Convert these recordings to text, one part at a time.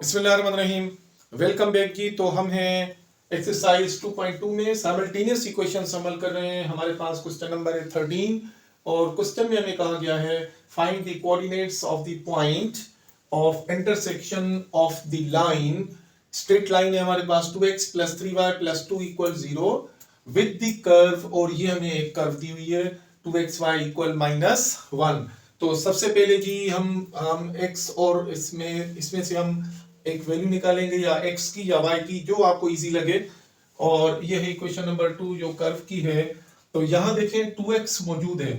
बिस्मिल्लाहिर्रहमानिर्रहीम। Welcome back जी। तो हम हैं एक्सरसाइज 2.2 में साइमल्टेनियस इक्वेशन अमल कर रहे हैं। हमारे पास क्वेश्चन नंबर है 13 और क्वेश्चन में हमें कहा गया है find the coordinates of the point of intersection of the line. Straight line है हमारे पास 2x + 3y + 2 = 0 with the curve, और ये हमें एक कर्व दी हुई है 2xy = -1। तो सबसे पहले जी हम x और इसमें से हम एक वैल्यू निकालेंगे, या x की या y की, जो आपको इजी लगे। और ये है इक्वेशन नंबर 2 जो कर्व की है। तो यहाँ देखें 2x मौजूद है,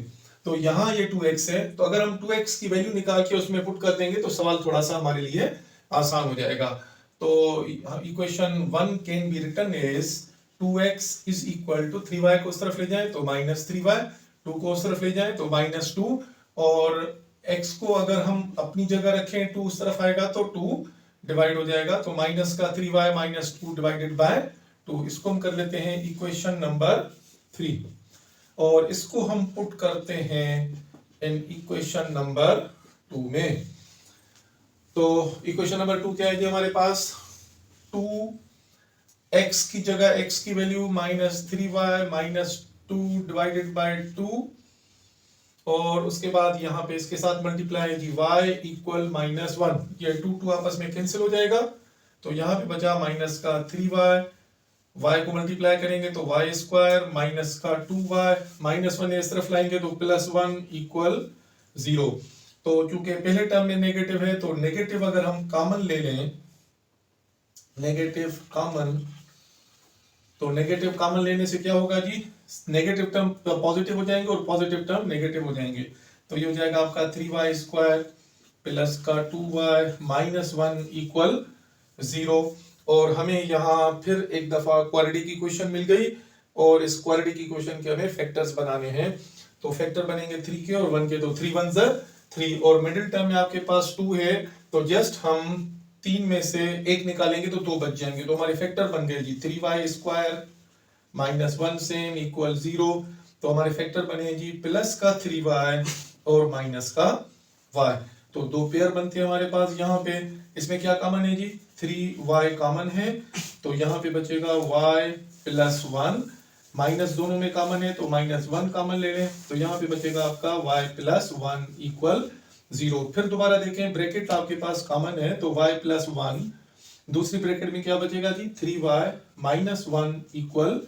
तो यहाँ ये 2x है। तो अगर हम 2x की वैल्यू निकाल के उसमें पुट कर देंगे तो सवाल थोड़ा सा हमारे लिए आसान हो जाएगा। तो equation 1 can be written as 2x = 3y को उस तरफ ले जाएं तो -3y, 2 को उस तरफ ले जाएं तो -2, और x को अगर हम अपनी जगह रखें 2 उस तरफ आएगा तो 2 डिवाइड हो जाएगा, तो -3y -2 / 2। इसको हम कर लेते हैं इक्वेशन नंबर 3 और इसको हम पुट करते हैं इन इक्वेशन नंबर 2 में। तो इक्वेशन नंबर 2 क्या है जी हमारे पास? 2x की जगह x की वैल्यू -3y -2 / 2, और उसके बाद यहाँ पे इसके साथ मल्टीप्लाई है जी y = -1। ये 2 आपस में कैंसिल हो जाएगा, तो यहाँ पे बचा -3y, y को मल्टीप्लाई करेंगे तो y² -2y -1 इस तरफ लाएंगे तो +1 = 0। तो चूंकि पहले टर्म में नेगेटिव है तो नेगेटिव अगर हम कॉमन ले लें, नेगेटिव कॉमन, तो नेगेटिव कॉमन लेने से क्या होगा जी? नेगेटिव टर्म पॉजिटिव हो जाएंगे और पॉजिटिव टर्म नेगेटिव हो जाएंगे। तो ये हो जाएगा आपका 3y² + 2y -1 = 0। और हमें यहाँ फिर एक दफा क्वाड्रेटिक इक्वेशन मिल गई, और इस क्वाड्रेटिक इक्वेशन के हमें फैक्टर्स बनाने हैं। तो फैक्टर बनेंगे 3 के और 1 के, तो 3 × 1 = 3, और मिडिल टर्म में आपके पास 2 है, तो जस्ट हम 3 में से 1 निकालेंगे तो 2 बच जाएंगे। तो हमारे फैक्टर बन गए जी 3y² -1 सेम = 0। तो हमारे फैक्टर बने जी +3y और -y। तो 2 पेयर बनते हैं हमारे पास यहाँ पे। इसमें क्या कॉमन है जी? 3y कॉमन है, तो यहाँ पे बचेगा y + 1, माइनस दोनों में कॉमन है तो -1 कॉमन ले लें, तो यहाँ पे बचेगा आपका y + 1 = 0। फिर दोबारा देखें, ब्रैकेट आपके पास कॉमन है तो y + 1, दूसरी ब्रैकेट में क्या बचेगा जी? 3y -1 =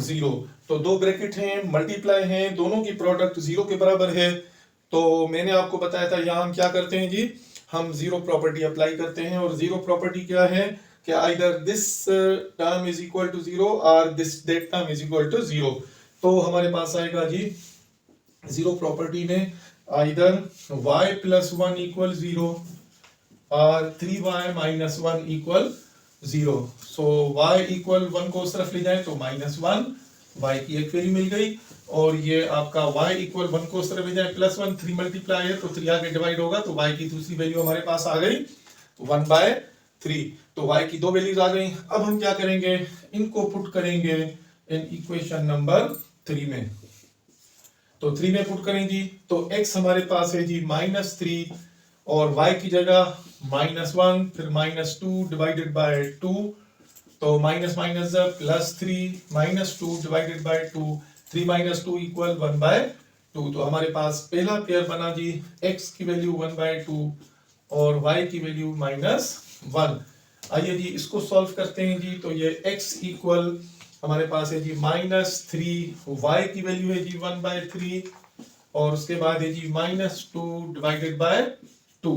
0। तो 2 ब्रैकेट हैं, मल्टीप्लाई हैं, दोनों की प्रोडक्ट 0 के बराबर है। तो मैंने आपको बताया था यहाँ हम क्या करते हैं जी? हम 0 प्रॉपर्टी अप्लाई करते हैं, और 0 प्रॉपर्टी क्या है कि either this term is equal to 0 or that term is equal to 0। तो हमारे पास आएगा जी 0 प्रॉपर्टी में either y + 1 = 0 और 3y -1 = 0। सो y = 1 को उस तरफ ले जाएं तो -1, y की एक वैल्यू मिल गई, और ये आपका y = 1 को उस तरफ ले जाएं +1, 3 मल्टीप्लाई है तो 3 आगे डिवाइड होगा, तो y की दूसरी वैल्यू हमारे पास आ गई 1/3। तो y की 2 वैल्यूज आ गई। अब हम क्या करेंगे? इनको पुट करेंगे इन इक्वेशन नंबर 3 में। तो 3 में पुट करें जी, तो x हमारे पास है जी -3, और y की जगह -1, फिर -2 / 2, तो माइनस माइनस +3 -2 / 2, 3 - 2 = 1/2। तो हमारे पास पहला पेयर बना जी, x की वैल्यू 1/2 और y की वैल्यू -1। आइए जी इसको सॉल्व करते हैं जी। तो ये x इक्वल हमारे पास है जी -3, y की वैल्यू है जी 1/3, और उसके बाद है जी -2 / 2।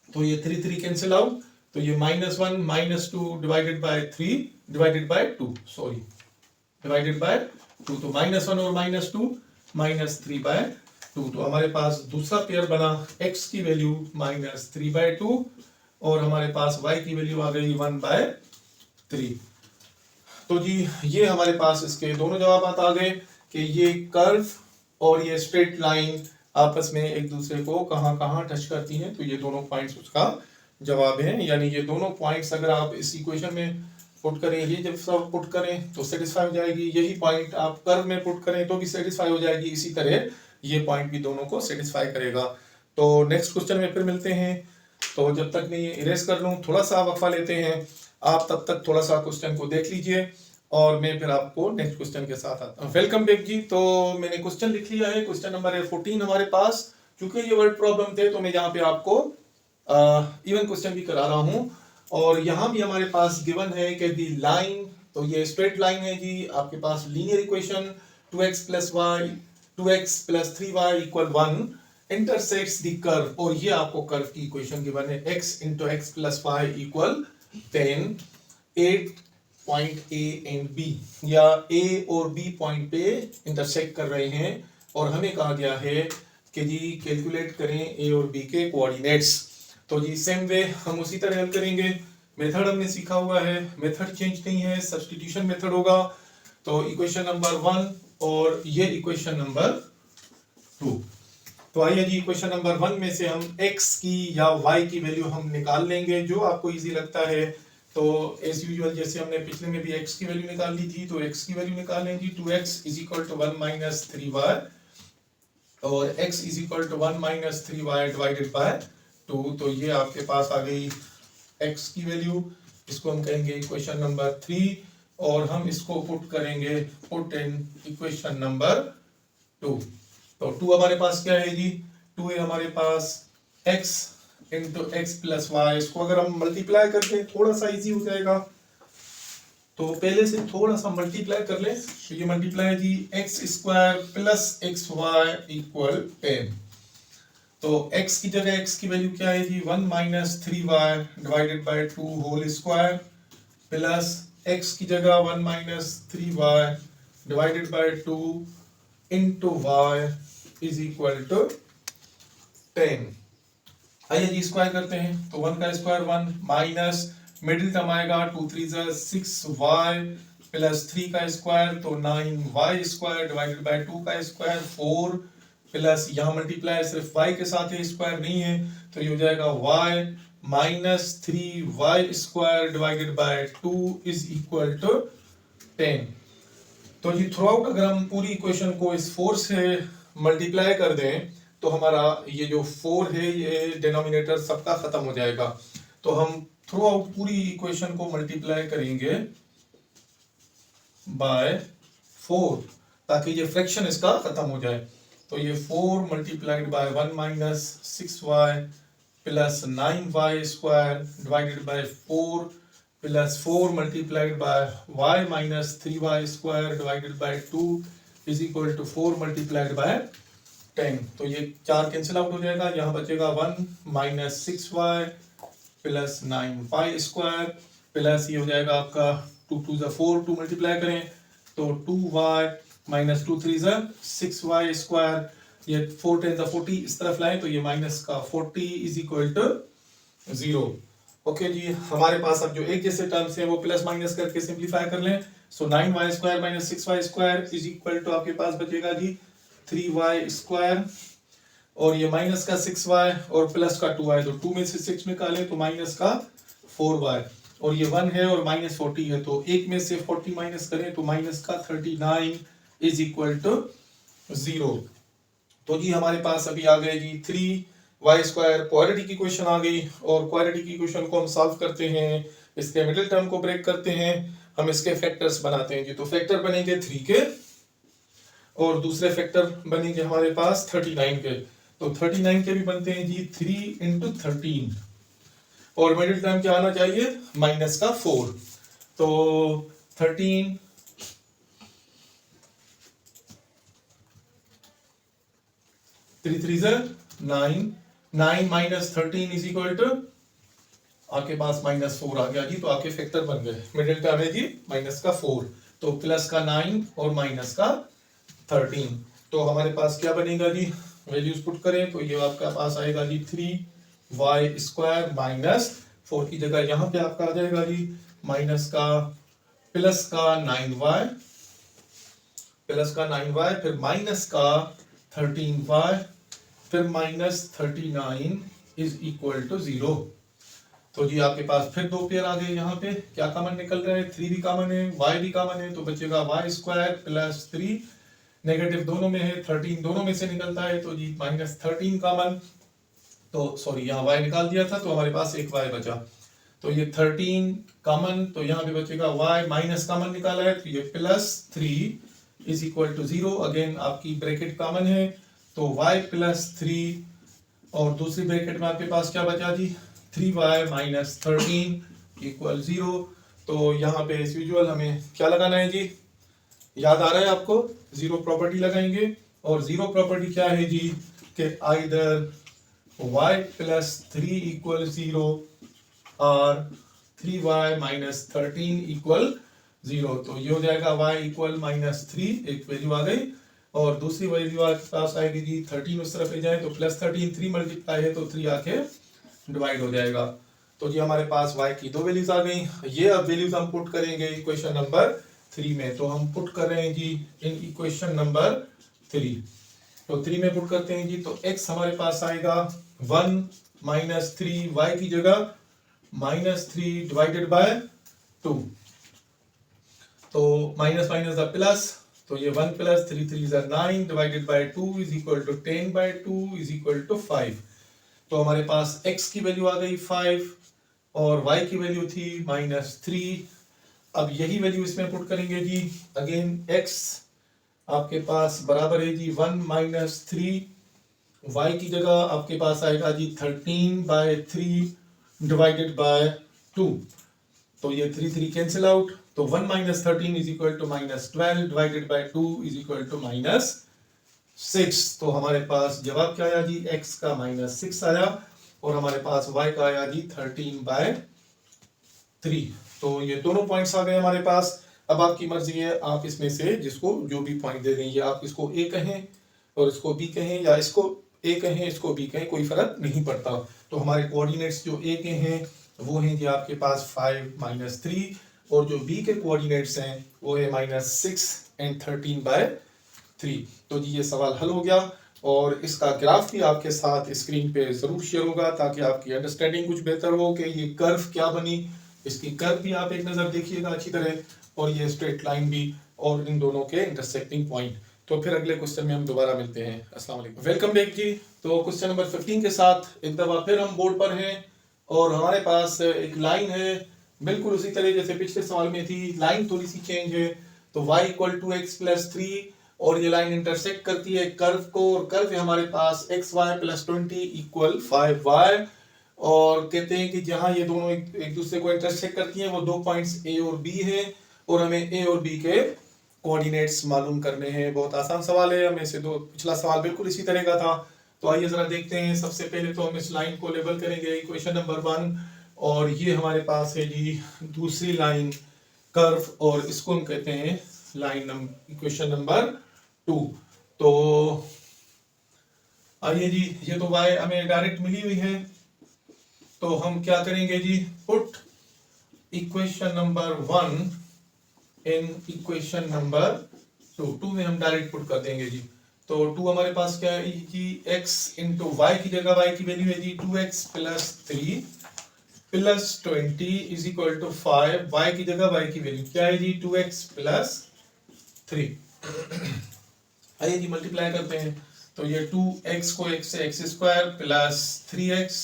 तो ये 3 कैंसिल आउट, तो ये -1 -2 / 3 / 2, सॉरी डिवाइडेड बाय 2, तो -1 और -2 -3/2। तो हमारे पास दूसरा पेयर बना, x की वैल्यू -3/2 और हमारे पास y की वैल्यू आ गई 1/3। तो जी ये हमारे पास इसके दोनों जवाब आ गए कि ये कर्व और ये स्ट्रेट लाइन आपस में एक दूसरे को कहाँ कहाँ टच करती हैं। तो ये दोनों पॉइंट्स उसका जवाब है, यानी ये दोनों पॉइंट्स अगर आप इस इक्वेशन में पुट करें, ये जब सब पुट करें तो सेटिस्फाई हो जाएगी, यही पॉइंट आप कर्व में पुट करें तो भी सेटिस्फाई हो जाएगी, इसी तरह ये पॉइंट भी दोनों को सेटिस्फाई करेगा। तो नेक्स्ट क्वेश्चन में फिर मिलते हैं। तो जब तक मैं ये इरेज कर लूँ थोड़ा सा वक्फा लेते हैं, आप तब तक थोड़ा सा क्वेश्चन को देख लीजिए और मैं फिर आपको नेक्स्ट क्वेश्चन के साथ आता हूँ। वेलकम बैक जी। तो मैंने क्वेश्चन लिख लिया है, क्वेश्चन नंबर है 14 हमारे पास। क्योंकि ये वर्ड प्रॉब्लम थे तो मैं यहाँ पे आपको इवन क्वेश्चन भी करा रहा हूँ। और यहाँ भी हमारे पास गिवन है कि दी लाइन, तो ये स्ट्रेट लाइन है जी, आपके पास linear equation 2x + y 2x + 3y = 1 intersects the curve, और ये आपको कर्व की इक्वेशन गिवन है x × x + y = 10, 8 point A and B, या A और B पॉइंट पे इंटरसेक्ट कर रहे हैं और हमें कहा गया है कि जी कैलकुलेट करें A और B के कोऑर्डिनेट्स। तो जी सेम वे हम उसी तरह हल करेंगे। मेथड हमने सीखा हुआ है, मेथड चेंज नहीं है, सब्स्टिट्यूशन मेथड होगा। तो इक्वेशन नंबर 1 और ये इक्वेशन नंबर 2। तो आइए जी इक्वेशन नंबर 1 में से हम x की या y की वैल्यू हम निकाल लेंगे, जो आपको इजी लगता है। तो एज यूजुअल जैसे हमने पिछले में भी x की वैल्यू निकाल ली थी, तो x की वैल्यू निकालेंगे 2x = 1 - 3y, और x = 1 - 3y / 2। तो ये आपके पास आ गई x की वैल्यू, इसको हम कहेंगे इक्वेशन नंबर 3, और हम इसको पुट करेंगे इन इक्वेशन नंबर 2। तो 2 हमारे पास क्या है जी, 2 है हमारे पास x × x + y। इसको अगर हम मल्टीप्लाई करके थोड़ा सा इजी हो जाएगा, तो पहले से थोड़ा सा मल्टीप्लाई कर लें। तो ये मल्टीप्लाई जी x² + xy = 10। तो x की जगह x की वैल्यू क्या है जी, 1 - 3y / 2 whole square, plus x की जगह 1 - 3y / 2 इंटू y = 10। आइए जी स्क्वायर करते हैं। तो 1 का स्क्वायर 1 माइनस मिडिल टर्म आएगा 2 × 3 = 6y प्लस 3 का स्क्वायर तो 9y² / 2 का स्क्वायर 4, प्लस यहाँ मल्टीप्लाई सिर्फ y के साथ है, स्क्वायर नहीं है, तो ये हो जाएगा y - 3y² / 2 = 10। तो जी थ्रू आउट अगर हम पूरी इक्वेशन को इस 4 से मल्टीप्लाई कर दें तो हमारा ये जो 4 है ये डिनोमिनेटर सबका खत्म हो जाएगा। तो हम थ्रू आउट पूरी इक्वेशन को मल्टीप्लाई करेंगे बाय 4 ताकि ये फ्रैक्शन इसका खत्म हो जाए। तो ये 4 × 1 - 6y plus 9y² / 4 plus 4 × y - 3y² / 2 = 4 × 10। तो ये 4 कैंसिल आउट हो जाएगा, यहाँ बचेगा 1 - 6y प्लस 9y² प्लस ये हो जाएगा आपका 2 × 2 = 4, 2 मल्टीप्लाई करें तो 2y - 2 × 3 = 6y², ये 4 × 10 = 40 इस तरफ लाए तो ये माइनस का 40 = 0। ओके जी, हमारे पास अब जो एक जैसे टर्म्स हैं वो प्लस माइनस करके सिंप्लीफाई कर लें। सो 9y² - 6y² = आपके पास बचेगा जी 3y², और ये माइनस का 6y और प्लस का 2y, तो 2 में से 6 निकालें तो माइनस का 4y, और ये 1 है और -40 है, तो 1 में से 40 माइनस करें तो माइनस का 39 = 0। तो जी हमारे पास अभी आ गए जी 3y² क्वाड्रेटिक इक्वेशन आ गई, और क्वाड्रेटिक इक्वेशन को हम सॉल्व करते हैं, इसके मिडिल टर्म को ब्रेक करते हैं, हम इसके फैक्टर्स बनाते हैं जी। तो फैक्टर बनेंगे 3 के और दूसरे फैक्टर बनेंगे हमारे पास 39 के। तो 39 के भी बनते हैं जी 3 × 13, और मिडिल टर्म क्या आना चाहिए, माइनस का 4। तो 13 3 × 3 = 9, 9 - 13 = आपके पास -4 आ गया जी। तो आपके फैक्टर बन गए, मिडिल टर्म है जी माइनस का 4, तो प्लस का 9 और माइनस का 13। तो हमारे पास क्या बनेगा जी, वैल्यूज पुट करें तो ये आपका पास आएगा जी 3y² - 4 की जगह यहाँ पे आपका आ जाएगा जी माइनस का प्लस का 9y फिर माइनस का 13y फिर -39 = 0। तो जी आपके पास फिर 2 पेयर आ गए, यहाँ पे क्या कॉमन निकल रहा है, 3 भी कॉमन है, y भी कॉमन है, तो बचेगा y² + 3, नेगेटिव दोनों में है, 13 दोनों में से निकलता है, तो जी -13 कॉमन, तो सॉरी यहाँ y निकाल दिया था तो हमारे पास एक y बचा, तो ये 13 कॉमन, तो यहाँ पे बचेगा y, माइनस कॉमन निकाला है तो ये +3 इज इक्वल टू 0, अगेन आपकी ब्रैकेट कॉमन है तो y +3 और दूसरी ब्रैकेट में आपके पास क्या बचा जी 3y माइनस 13 इक्वल 0। तो यहाँ पे एज यूजुअल हमें क्या लगाना है जी, याद आ रहा है आपको, जीरो प्रॉपर्टी लगाएंगे, और जीरो प्रॉपर्टी क्या है जी कि आइदर y +3 इक्वल 0 और 3y माइनस 13 इक्वल 0। तो ये हो जाएगा y इक्वल -3, एक वैल्यू आ गई, और दूसरी वैल्यू आपके पास आएगी जी 13 उस तरफ ले जाए तो +13, 3 मल्टीप्लाई है तो 3 आके डिवाइड हो जाएगा। तो जी हमारे पास y की दो वैल्यूज आ गई, ये अब वैल्यूज हम पुट करेंगे इक्वेशन नंबर 3 में। तो हम पुट कर रहे हैं जी इन इक्वेशन नंबर 3, तो 3 में पुट करते हैं जी, तो x हमारे पास आएगा 1 माइनस 3, y की जगह -3 डिवाइडेड बाय 2, तो माइनस माइनस द प्लस, तो ये 1 + 3 3 9 divided by 2 is equal to 10 by 2 is equal to 5। तो हमारे पास x की वैल्यू आ गई 5 और y की वैल्यू थी -3। अब यही वैल्यू इसमें पुट करेंगे जी, अगेन x आपके पास बराबर है जी 1 माइनस 3, y की जगह आपके पास आएगा जी 13 बाय 3 डिवाइडेड बाय 2, तो ये 3 3 कैंसिल आउट, तो 1 minus 13 is equal to -12 divided by 2 is equal to -6। तो हमारे पास जवाब क्या आया जी, x का -6 आया और हमारे पास y का आया जी 13 बाय 3। तो ये दोनों पॉइंट्स आ गए हमारे पास। अब आपकी मर्जी है, आप इसमें से जिसको जो भी पॉइंट दे देंगे, आप इसको a कहें और इसको b कहें, या इसको a कहें इसको b कहें, कोई फर्क नहीं पड़ता। तो हमारे कोऑर्डिनेट्स जो a के हैं वो हैं जी आपके पास 5 - 3, और जो b के कोऑर्डिनेट्स हैं वो है -6 एंड 13 बाय 3। तो जी ये सवाल हल हो गया, और इसका ग्राफ भी आपके साथ स्क्रीन पे जरूर शेयर होगा ताकि आपकी अंडरस्टैंडिंग कुछ बेहतर हो कि ये कर्व क्या बनी। इसकी कर्व भी आप एक नज़र देखिएगा अच्छी तरह, और ये स्ट्रेट लाइन भी, और इन दोनों के इंटरसेक्टिंग पॉइंट। तो फिर अगले क्वेश्चन में हम दोबारा मिलते हैं। अस्सलाम वालेकुम, वेलकम बैक जी। तो क्वेश्चन नंबर 15 के साथ एक दफ़ा फिर हम बोर्ड पर हैं, और हमारे पास एक लाइन है बिल्कुल उसी तरह जैसे पिछले सवाल में थी, लाइन थोड़ी सी चेंज है। तो y = x + 3, और ये लाइन इंटरसेक्ट करती है कर्व को, और कर्व है हमारे पास xy + 20 = 5y, और कहते हैं कि जहां ये दोनों एक दूसरे को इंटरसेक्ट करती हैं वो दो पॉइंट्स a और b हैं, और हमें a और b के कोऑर्डिनेट्स मालूम करने हैं। बहुत आसान सवाल है, हमें से दो पिछला सवाल बिल्कुल इसी तरह का था। तो आइए जरा देखते हैं। सबसे पहले तो हम इस लाइन को लेबल करेंगे इक्वेशन नंबर 1, और ये हमारे पास है जी दूसरी लाइन कर्व, और इसको हम कहते हैं लाइन इक्वेशन नंबर 2। तो आइए जी, ये तो y हमें डायरेक्ट मिली हुई है, तो हम क्या करेंगे जी, put equation number 1 in equation number 2 में हम डायरेक्ट पुट कर देंगे जी। तो 2 हमारे पास क्या है जी, x × y की जगह y की वैल्यू है जी 2x + 3 + 20 is equal to 5, y की जगह y की वैल्यू क्या है जी 2x + 3। आइए जी मल्टीप्लाई करते हैं, तो ये 2x को x से x² + 3x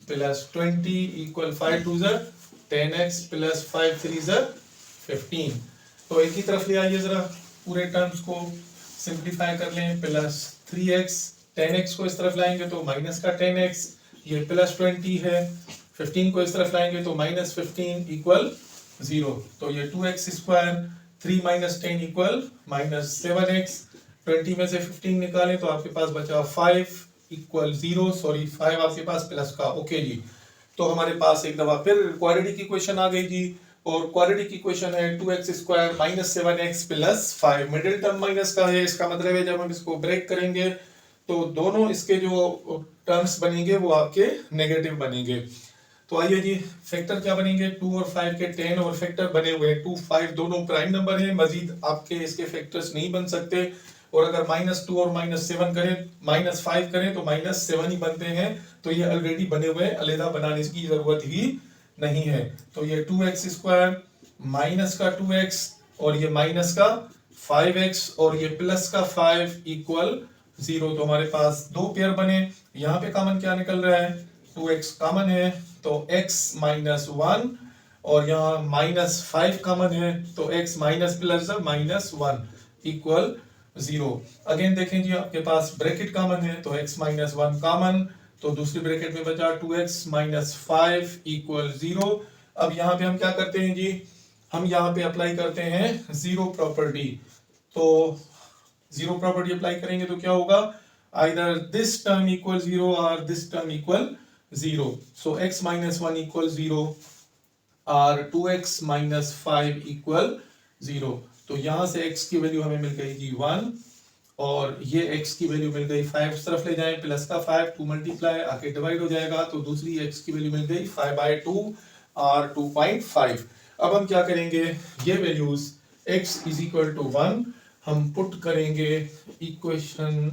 + 20 = 5 2 10x + 5 3 15। तो एक ही तरफ ले आइए जरा, पूरे टर्म्स को सिंप्लीफाई कर लें, +3x 10x को इस तरफ लाएंगे तो माइनस का 10x, ये +20 है, 15 को इस तरफ लाएंगे तो -15 = 0। तो ये 2x² 3 - 10 = -7x, 20 में से 15 निकालें तो आपके पास बचा 5 = 0, सॉरी 5 आपके पास प्लस का, ओके जी। तो हमारे पास एक दफा फिर क्वाड्रेटिक इक्वेशन आ गई जी, और क्वाड्रेटिक इक्वेशन है 2x² - 7x + 5, middle term minus का है, इसका मतलब है जब हम इसको ब्रेक करेंगे तो दोनों इसके जो टर्म्स बनेंगे वो आपके नेगेटिव बनेंगे। तो आइए जी, फैक्टर क्या बनेंगे, 2 और 5 के 10 और फैक्टर बने हुए हैं, 2 5 दोनों प्राइम नंबर हैं, मजीद आपके इसके फैक्टर्स नहीं बन सकते। और अगर -2 और -7 करें, -5 करें तो -7 ही बनते हैं, तो ये ऑलरेडी बने हुए हैं, अलग बनाने की जरूरत ही नहीं है। तो ये 2x² माइनस का 2x और ये माइनस का 5x और ये प्लस का 5 = 0। तो हमारे पास दो पेयर बने, यहाँ पे कॉमन क्या निकल रहा है, 2x कॉमन है तो x माइनस 1, और यहाँ -5 कॉमन है तो x minus plus -1 equal 0। Again देखें जी, आपके पास ब्रैकेट कॉमन है तो x माइनस 1 कॉमन, तो दूसरी ब्रैकेट में बचा 2x माइनस 5 इक्वल 0। अब यहाँ पे हम क्या करते हैं जी, हम यहाँ पे अप्लाई करते हैं जीरो प्रॉपर्टी। तो जीरो प्रॉपर्टी अप्लाई करेंगे तो क्या होगा, आइदर दिस टर्म इक्वल 0 और this term equal 0। So x minus 1 equal 0 और 2x माइनस 5 इक्वल 0। तो यहां से x की वैल्यू हमें मिल गई जी 1, और ये x की वैल्यू मिल गई 5, इस तरफ ले जाएं प्लस का 5, 2 मल्टीप्लाई आके डिवाइड हो जाएगा, तो दूसरी x की वैल्यू मिल गई 5/2 और 2.5। अब हम क्या करेंगे, ये values x is equal to 1 हम पुट करेंगे इक्वेशन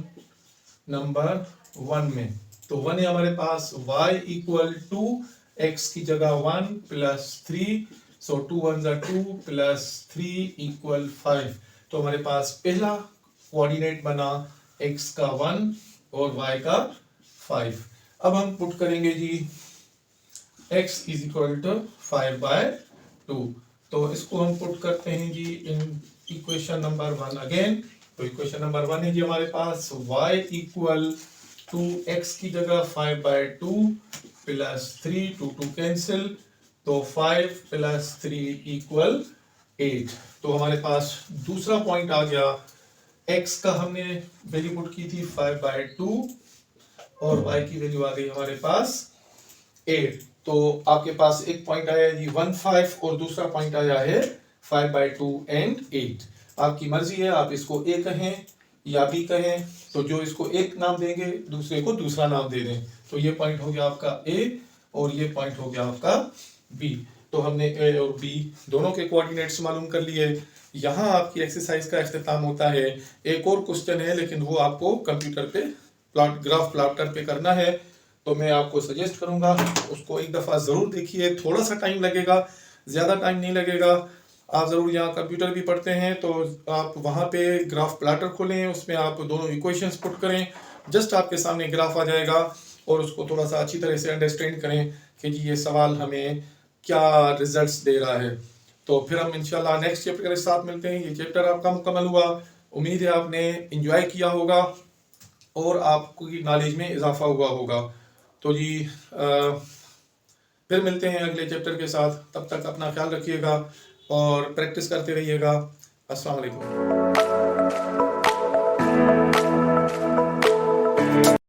नंबर 1 में। तो 1 है हमारे पास, y इक्वल टू x की जगह 1 प्लस 3, सो 2 1 2 प्लस 3 इक्वल 5। तो हमारे पास पहला कोऑर्डिनेट बना x का 1 और y का 5। अब हम पुट करेंगे जी x इज इक्वल टू 5/2। तो इसको हम पुट करते हैं जी इन इक्वेशन नंबर 1 अगेन। तो इक्वेशन नंबर 1 है जी हमारे पास y इक्वल टू x की जगह 5/2 प्लस 3, 2 2 कैंसिल, तो 5 प्लस 3 इक्वल 8। तो हमारे पास दूसरा पॉइंट आ गया, x का हमने वैल्यू पुट की थी 5/2 और y की वैल्यू आ गई हमारे पास 8। तो आपके पास एक पॉइंट आया जी 1 5 और दूसरा पॉइंट आया है 5/2 एंड 8। आपकी मर्जी है, आप इसको a कहें या b कहें, तो जो इसको एक नाम देंगे दूसरे को दूसरा नाम दे दें। तो ये पॉइंट हो गया आपका a और ये पॉइंट हो गया आपका b। तो हमने a और b दोनों के कोऑर्डिनेट्स मालूम कर लिए। यहाँ आपकी एक्सरसाइज का इख्तिताम होता है। एक और क्वेश्चन है लेकिन वो आपको कंप्यूटर पे ग्राफ प्लॉटर पे करना है, तो मैं आपको सजेस्ट करूंगा उसको एक दफ़ा ज़रूर देखिए। थोड़ा सा टाइम लगेगा, ज़्यादा टाइम नहीं लगेगा। आप ज़रूर यहाँ कंप्यूटर भी पढ़ते हैं तो आप वहाँ पे ग्राफ प्लॉटर खोलें, उसमें आप दोनों इक्वेशंस पुट करें, जस्ट आपके सामने ग्राफ आ जाएगा, और उसको थोड़ा सा अच्छी तरह से अंडरस्टैंड करें कि जी ये सवाल हमें क्या रिजल्ट्स दे रहा है। तो फिर हम इंशाल्लाह नेक्स्ट चैप्टर के साथ मिलते हैं। ये चैप्टर आपका मुकम्मल हुआ, उम्मीद है आपने इंजॉय किया होगा और आपकी नॉलेज में इजाफा हुआ होगा। तो जी फिर मिलते हैं अगले चैप्टर के साथ। तब तक अपना ख्याल रखिएगा और प्रैक्टिस करते रहिएगा। अस्सलाम वालेकुम।